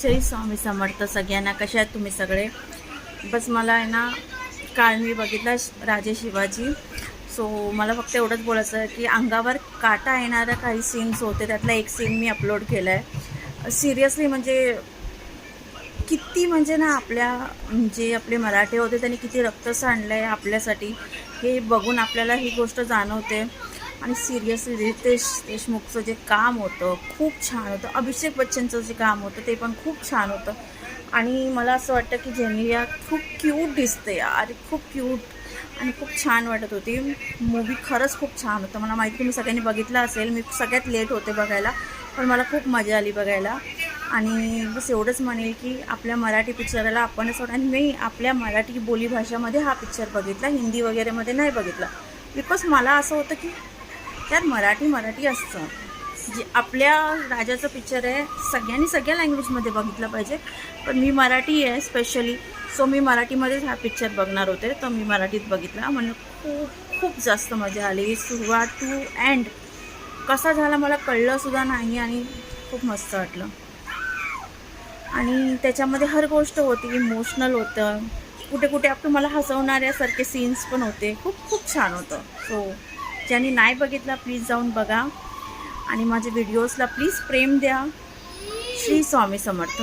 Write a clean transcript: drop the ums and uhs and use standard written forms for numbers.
श्री स्वामी समर्थ सगळ्यांना. कशा आहेत तुम्ही सगळे? बस मला आहे ना, काल मी बघितला राजे शिवाजी. सो मला फक्त एवढंच बोलायचं आहे की अंगावर काटा येणाऱ्या काही सीन्स होते, त्यातला एक सीन मी अपलोड केला आहे. सिरियसली म्हणजे किती म्हणजे ना, जे आपले मराठे होते त्यांनी किती रक्त सांडलं आहे आपल्यासाठी, हे बघून आपल्याला ही गोष्ट जाणवते. आणि सिरियसली रितेश देशमुखचं जे काम होतं खूप छान होतं. अभिषेक बच्चनचं जे काम होतं ते पण खूप छान होतं. आणि मला असं वाटतं की जेनिया खूप क्यूट दिसते यार, खूप क्यूट आणि खूप छान वाटत होती. मूवी खरंच खूप छान होतं. मला माहिती तुम्ही सगळ्यांनी बघितला असेल. मी सगळ्यात लेट होते बघायला, पण मला खूप मजा आली बघायला. आणि बस एवढंच म्हणेल की आपल्या मराठी पिक्चरला आपण असं, आणि मी आपल्या मराठी बोलीभाषामध्ये हा पिक्चर बघितला, हिंदी वगैरेमध्ये नाही बघितला. बिकॉज मला असं होतं की यार मराठी असतं. जे आपल्या राजाचं पिक्चर आहे सगळ्यांनी सगळ्या लँग्वेजमध्ये बघितलं पाहिजे. पण मी मराठी आहे स्पेशली, सो मी मराठीमध्येच हा पिक्चर बघणार होते, तर मी मराठीत बघितला. म्हणजे खूप खूप जास्त मजा आली. सुरुवात टू एंड कसा झाला मला कळलंसुद्धा नाही आणि खूप मस्त वाटलं. आणि त्याच्यामध्ये हर गोष्ट होती, इमोशनल होतं, कुठे कुठे मला हसवणाऱ्यासारखे सीन्स पण होते. खूप खूप छान होतं. सो ज्यांनी नाही बघितला प्लीज जाऊन बघा आणि माझ्या व्हिडिओजला प्लीज प्रेम द्या. श्री स्वामी समर्थ.